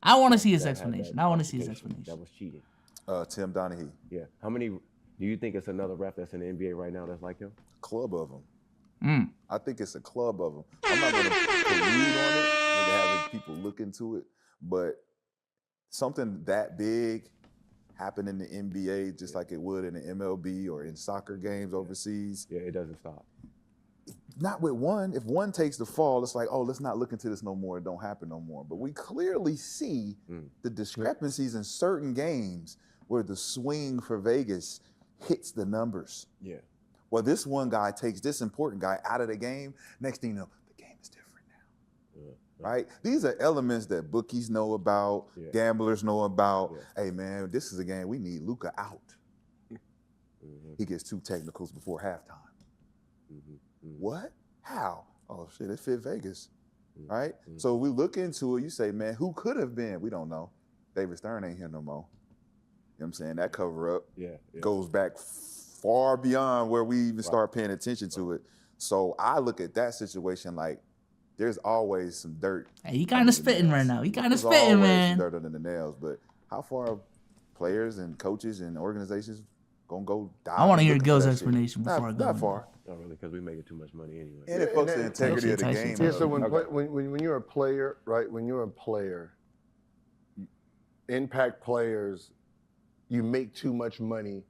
I want to see his explanation. I want to see his explanation. That was cheating. Tim Donaghy. Yeah. How many do you think it's another ref that's in the NBA right now that's like him? Club of them. I think it's a club of them. I'm not going to collude on it and having people look into it, but something that big happened in the NBA just like it would in the MLB or in soccer games overseas. Yeah, it doesn't stop. Not with one. If one takes the fall, it's like, oh, let's not look into this no more. It don't happen no more. But we clearly see the discrepancies in certain games where the swing for Vegas hits the numbers. Yeah. Well, this one guy takes this important guy out of the game. Next thing you know, the game is different now. Right? These are elements that bookies know about, gamblers know about. Hey, man, this is a game we need Luka out. He gets 2 technicals before halftime. What? How? Oh, shit, it fit Vegas, right? So we look into it, you say, man, who could have been? We don't know. David Stern ain't here no more. You know what I'm saying? That cover-up goes back far beyond where we even start paying attention to it. So I look at that situation like there's always some dirt. Hey, he kind of spitting right now. He kind of spitting, man. Some dirt under the nails, but how far are players and coaches and organizations gonna go dive? I want to hear Gil's explanation before I go. Not far. Not really, because we making too much money anyway. And it fucks the integrity of the game. Yeah, so when you're a player, right? When you're a player, impact players, you make too much money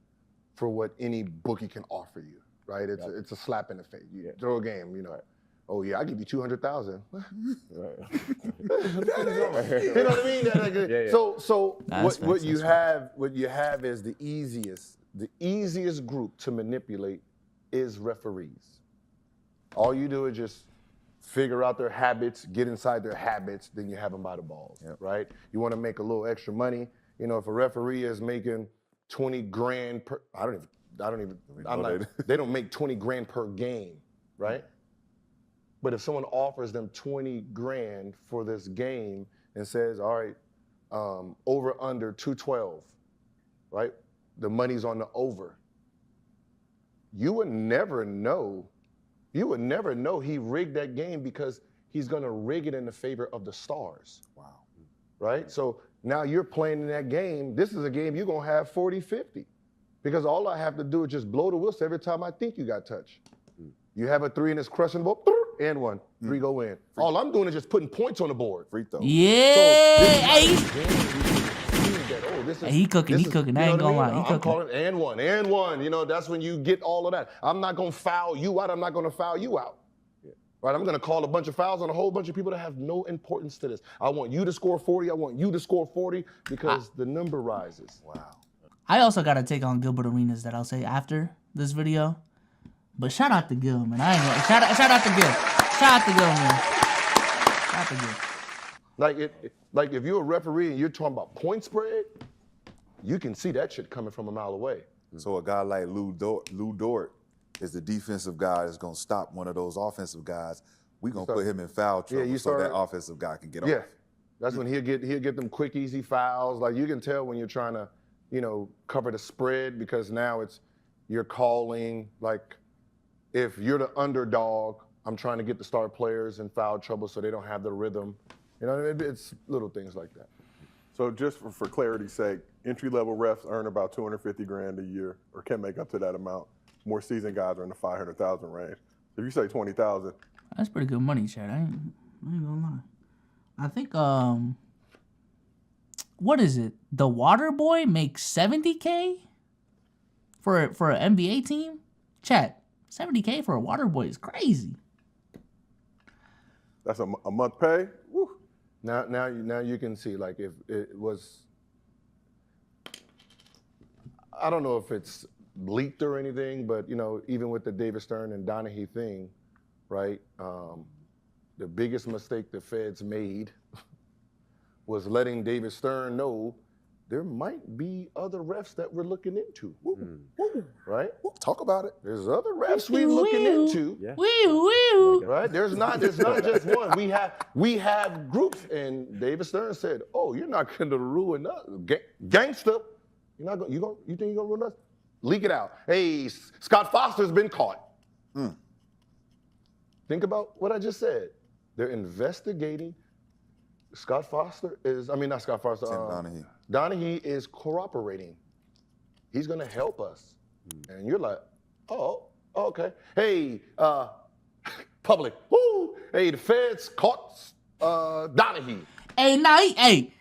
for what any bookie can offer you, right? It's a slap in the face. You throw a game, you know. Oh yeah, I give you 200,000. You know what I mean? So what you have is the easiest group to manipulate is referees. All you do is just figure out their habits, get inside their habits, then you have them by the balls, right? You want to make a little extra money. You know, if a referee is making 20 grand per, they don't make 20 grand per game, right? But if someone offers them 20 grand for this game and says, all right, over under 212, right? The money's on the over. You would never know he rigged that game because he's gonna rig it in the favor of the Stars. Wow. Right? So now you're playing in that game. This is a game you're gonna have 40-50 because all I have to do is just blow the whistle every time I think you got touched. You have a 3 and it's crushing ball, and 1. 3 go in. All I'm doing is just putting points on the board. Free throw. Yeah. So he cooking. I ain't gonna lie. I'm calling and one. You know, that's when you get all of that. I'm not gonna foul you out. I'm not gonna foul you out. Right? I'm gonna call a bunch of fouls on a whole bunch of people that have no importance to this. I want you to score 40. I want you to score 40 because the number rises. Wow. I also got to take on Gilbert Arenas that I'll say after this video. But shout out to Gil, man. I ain't gonna shout out to Gil. Shout out to Gil, man. Shout out to Gil. Like if you're a referee and you're talking about point spread, you can see that shit coming from a mile away. So a guy like Lou Dort is the defensive guy that's gonna stop one of those offensive guys. We gonna put him in foul trouble so that offensive guy can get off. Yeah, that's when he'll get them quick, easy fouls. Like you can tell when you're trying to, you know, cover the spread because now you're calling like if you're the underdog, I'm trying to get the star players in foul trouble so they don't have the rhythm. You know, it's little things like that. So just for clarity's sake, entry-level refs earn about 250 grand a year or can make up to that amount. More seasoned guys are in the 500,000 range. If you say 20,000. That's pretty good money, Chad. I ain't gonna lie. I think, what is it? The Water Boy makes 70K for an NBA team? Chad, 70K for a Water Boy is crazy. That's a month pay? Woo. Now you can see, like, if it was, I don't know if it's leaked or anything, but, you know, even with the David Stern and Donaghy thing, right, the biggest mistake the feds made was letting David Stern know there might be other refs that we're looking into, right? Talk about it. There's other refs we're looking into, right? There's not just one. We have groups, and David Stern said, "Oh, you're not going to ruin us, gangster. You think you're going to ruin us? Leak it out. Hey, Scott Foster's been caught. Think about what I just said. They're investigating Scott Foster is, I mean, not Scott Foster. Tim Donaghy. Donaghy is cooperating. He's going to help us. And you're like, oh, okay. Hey, public, woo! Hey, the feds caught Donaghy. Hey, hey,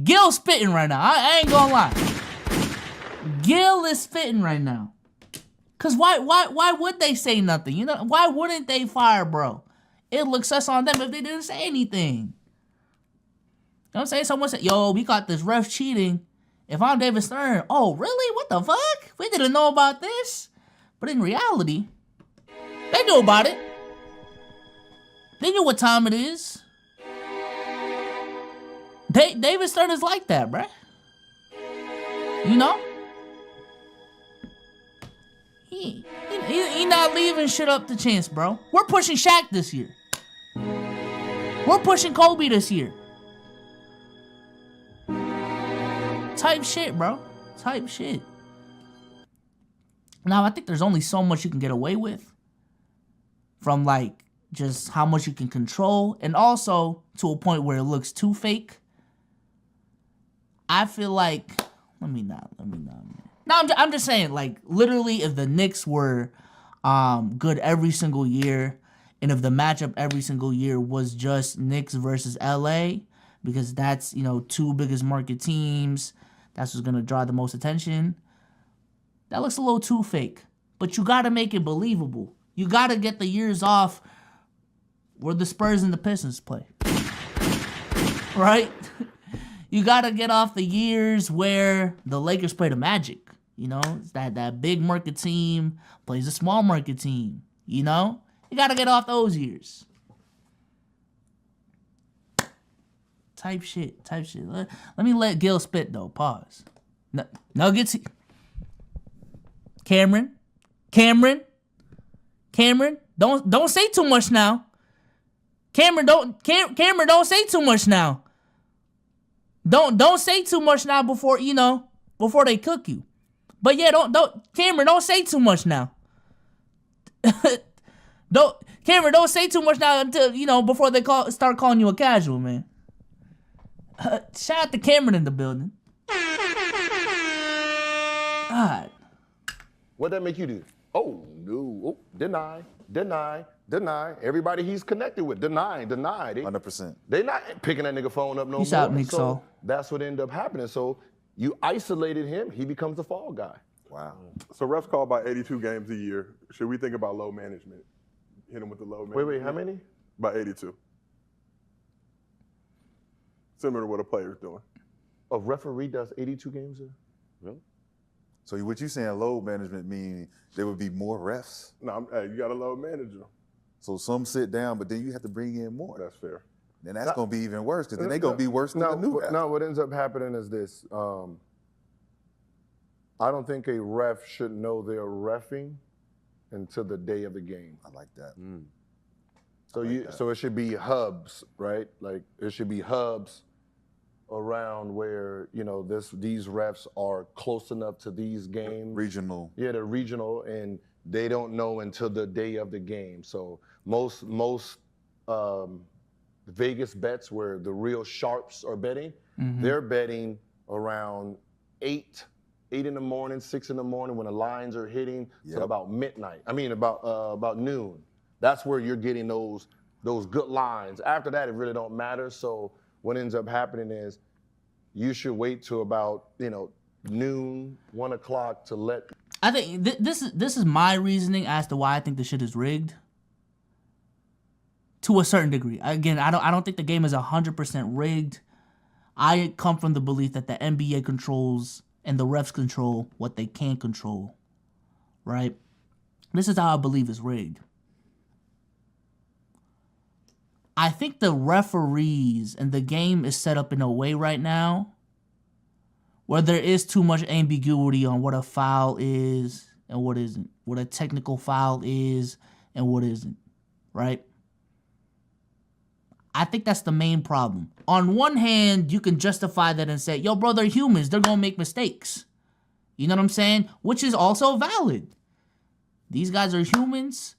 Gil spitting right now. I ain't gonna lie. Gil is spitting right now. Cause why would they say nothing? You know, why wouldn't they fire bro? It looks us on them if they didn't say anything. You know what I'm saying? Someone said, yo, we got this ref cheating. If I'm David Stern, oh, really? What the fuck? We didn't know about this? But in reality, they knew about it. They knew what time it is. David Stern is like that, bruh. You know? He not leaving shit up to chance, bro. We're pushing Shaq this year. We're pushing Kobe this year. Type shit, bro. Type shit. Now, I think there's only so much you can get away with from, like, just how much you can control, and also to a point where it looks too fake. I feel like, let me not. No, I'm just saying, like, literally, if the Knicks were good every single year, and if the matchup every single year was just Knicks versus LA, because that's, you know, two biggest market teams, that's what's gonna draw the most attention. That looks a little too fake. But you gotta make it believable. You gotta get the years off where the Spurs and the Pistons play. Right? You gotta get off the years where the Lakers play the Magic. You know, it's that big market team plays a small market team. You know? You gotta get off those years. Type shit. Let me let Gil spit though. Pause. Nuggets. Cameron, don't say too much now. Cameron, don't say too much now. Don't say too much now before they cook you. But yeah, Cameron, don't say too much now. Don't say too much now until before they start calling you a casual, man. Shout out to Cameron in the building. God. What'd that make you do? Oh, no. Oh, deny. Everybody he's connected with, deny. 100%. They not picking that nigga phone up no more. He's out, Nick Saul. That's what ended up happening. So you isolated him. He becomes the fall guy. Wow. So refs call about 82 games a year. Should we think about low management? Hit him with the low management. Wait, how many? About 82. Similar to what a player's doing. A referee does 82 games a year? Really? So what you saying load management mean there would be more refs? No, you got a load manager. So some sit down, but then you have to bring in more. That's fair. Then that's going to be even worse, because then they're going to be worse than the new ref. No, what ends up happening is this. I don't think a ref should know they're reffing until the day of the game. I like that. So it should be hubs, right? Like it should be hubs around where these refs are close enough to these games. Regional. Yeah, they're regional, and they don't know until the day of the game. So most Vegas bets where the real sharps are betting, they're betting around 8 in the morning, 6 in the morning when the lines are hitting till about midnight. I mean about noon. That's where you're getting those good lines. After that, it really don't matter. So what ends up happening is you should wait till about noon, 1 o'clock to let. I think this is my reasoning as to why I think the shit is rigged. To a certain degree. Again, I don't think the game is 100% rigged. I come from the belief that the NBA controls and the refs control what they can control. Right? This is how I believe it's rigged. I think the referees and the game is set up in a way right now where there is too much ambiguity on what a foul is and what isn't, what a technical foul is and what isn't, right? I think that's the main problem. On one hand, you can justify that and say, yo, bro, they're humans. They're going to make mistakes. You know what I'm saying? Which is also valid. These guys are humans.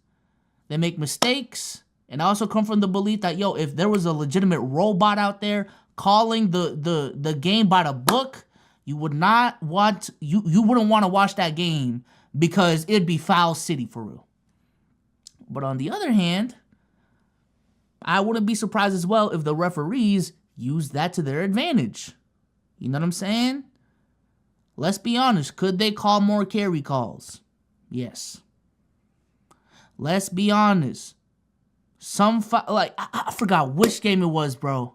They make mistakes. And I also come from the belief that, yo, if there was a legitimate robot out there calling the game by the book, you wouldn't want to watch that game because it'd be foul city for real. But on the other hand, I wouldn't be surprised as well if the referees use that to their advantage. You know what I'm saying? Let's be honest. Could they call more carry calls? Yes. Let's be honest. I forgot which game it was, bro.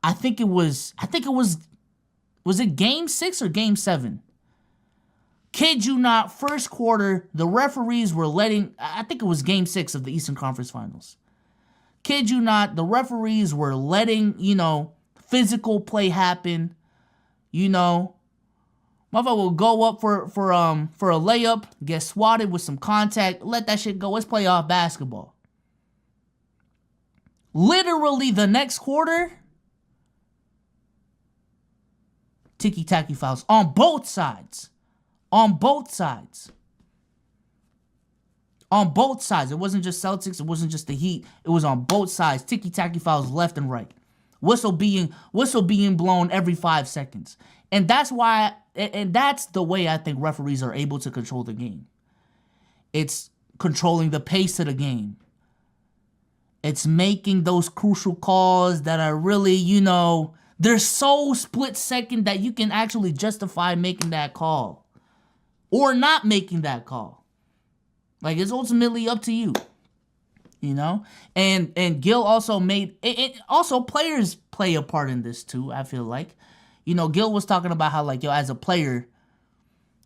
I think it was it game 6 or game 7? Kid you not, first quarter, the referees were I think it was game 6 of the Eastern Conference Finals. Kid you not, the referees were letting, physical play happen. Motherfucker will go up for a layup, get swatted with some contact, let that shit go. It's playoff basketball. Literally the next quarter, ticky-tacky fouls on both sides. On both sides. On both sides. It wasn't just Celtics. It wasn't just the Heat. It was on both sides. Ticky-tacky fouls left and right. Whistle being blown every 5 seconds. And that's the way I think referees are able to control the game. It's controlling the pace of the game. It's making those crucial calls that are really, they're so split second that you can actually justify making that call. Or not making that call. Like, it's ultimately up to you. And Gil also made it. Also, players play a part in this too, I feel like. Gil was talking about how, as a player,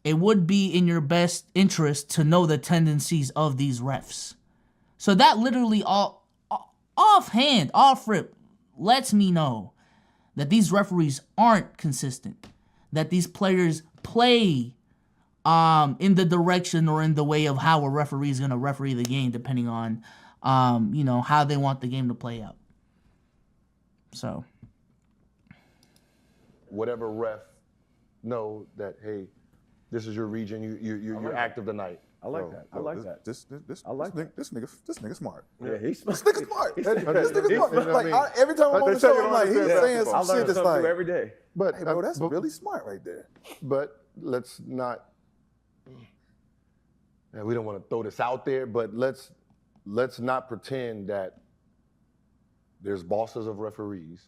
it would be in your best interest to know the tendencies of these refs. So that literally off rip, lets me know that these referees aren't consistent. That these players play in the direction or in the way of how a referee is going to referee the game, depending on, how they want the game to play out. So, whatever ref know that, hey, this is your region, you're active tonight. I like that. I like that. This nigga smart. Yeah, he's smart. This nigga smart. This nigga smart. You know what I mean? Every time I'm on the show, I'm like, he's saying I some learn shit that's something like, every day. But hey, bro, that's really smart right there. But let's not. And we don't want to throw this out there, but let's not pretend that there's bosses of referees.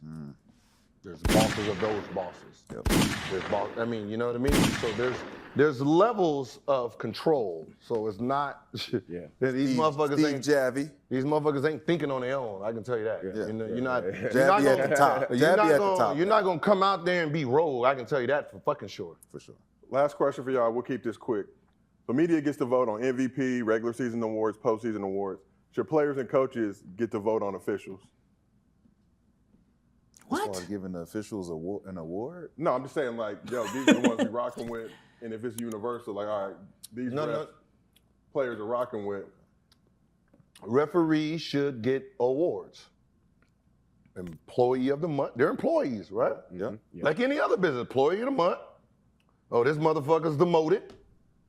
There's bosses of those bosses. Yep. You know what I mean? So there's levels of control. So it's not these motherfuckers ain't thinking on their own. I can tell you that. You're not at the top. You're not gonna come out there and be rogue. I can tell you that for fucking sure. For sure. Last question for y'all. We'll keep this quick. So media gets to vote on MVP, regular season awards, postseason awards. Should players and coaches get to vote on officials? What? As far as giving the officials an award? No, I'm just saying, these are the ones we rocking with, and if it's universal, all right, these players are rocking with. Referees should get awards. Employee of the month. They're employees, right? Yeah. Like any other business, employee of the month. Oh, this motherfucker's demoted.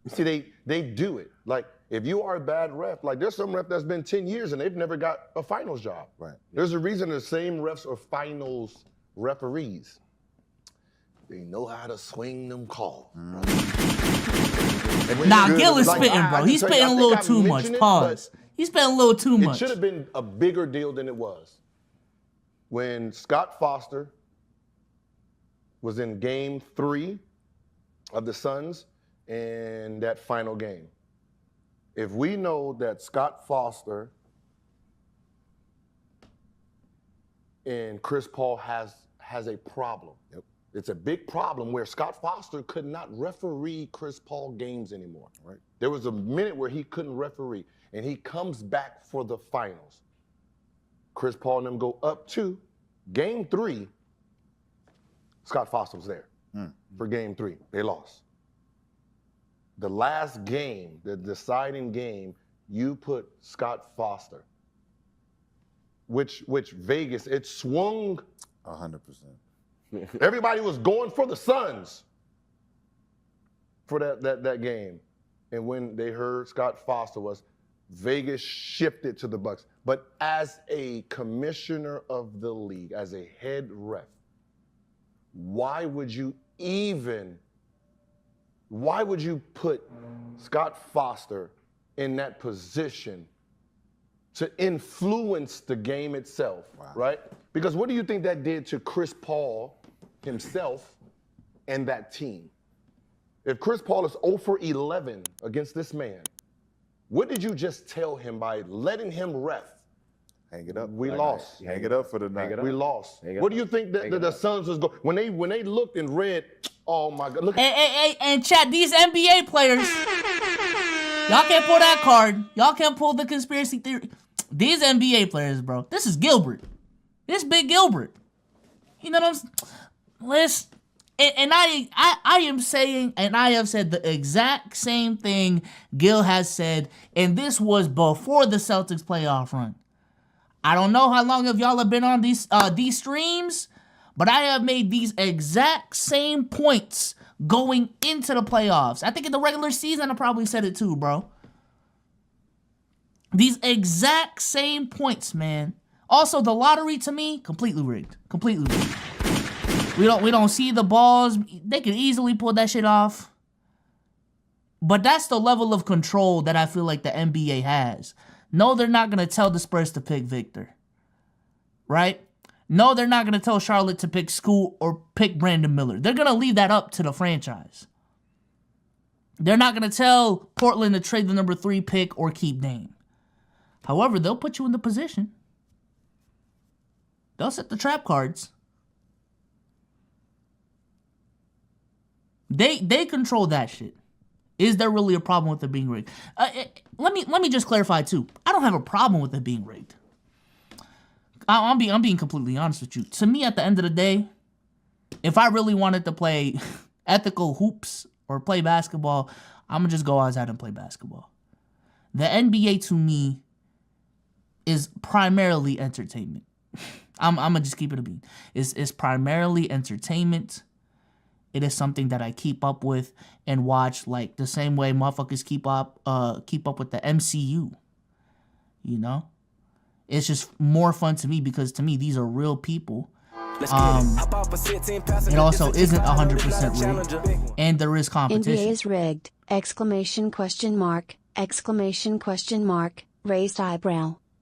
See, they do it. Like, if you are a bad ref, there's some ref that's been 10 years and they've never got a finals job. Right. There's a reason the same refs are finals referees. They know how to swing them calls. Gil is spitting, bro. He's spitting a little too much. Pause. He's spitting a little too much. It should have been a bigger deal than it was. When Scott Foster was in game 3 of the Suns in that final game. If we know that Scott Foster and Chris Paul has a problem. Yep. It's a big problem where Scott Foster could not referee Chris Paul games anymore. Right. There was a minute where he couldn't referee, and he comes back for the finals. Chris Paul and them go up 2. Game 3, Scott Foster was there for game 3. They lost. The last game, the deciding game, you put Scott Foster, which Vegas, it swung 100%. Everybody was going for the Suns for that game. And when they heard Scott Foster was, Vegas shifted to the Bucks. But as a commissioner of the league, as a head ref, why would you put Scott Foster in that position to influence the game itself, right? Because what do you think that did to Chris Paul himself and that team? If Chris Paul is 0 for 11 against this man, what did you just tell him by letting him ref? Hang it up. We lost. Hang it up for the night. We lost. What do you think that the Suns was going when they looked and read? Oh my God! Look. And chat, these NBA players, y'all can't pull that card. Y'all can't pull the conspiracy theory. These NBA players, bro. This is Gilbert. This big Gilbert. You know what I'm saying? Listen. And I am saying, and I have said the exact same thing Gil has said, and this was before the Celtics playoff run. I don't know how long of y'all have been on these streams, but I have made these exact same points going into the playoffs. I think in the regular season I probably said it too, bro. These exact same points, man. Also, the lottery to me, completely rigged. Completely rigged. We don't see the balls. They could easily pull that shit off. But that's the level of control that I feel like the NBA has. No, they're not going to tell the Spurs to pick Victor. Right? No, they're not going to tell Charlotte to pick Scoot or pick Brandon Miller. They're going to leave that up to the franchise. They're not going to tell Portland to trade the number 3 pick or keep Dame. However, they'll put you in the position. They'll set the trap cards. They control that shit. Is there really a problem with it being rigged? Let me just clarify too. I don't have a problem with it being rigged. I'm being completely honest with you. To me, at the end of the day, if I really wanted to play ethical hoops or play basketball, I'm gonna just go outside and play basketball. The NBA to me is primarily entertainment. I'm gonna just keep it a beat. It's primarily entertainment. It is something that I keep up with and watch like the same way motherfuckers keep up with the MCU. You know? It's just more fun to me because to me these are real people. It also isn't 100% rigged, and there is competition. NBA is rigged! ! Raised eyebrow.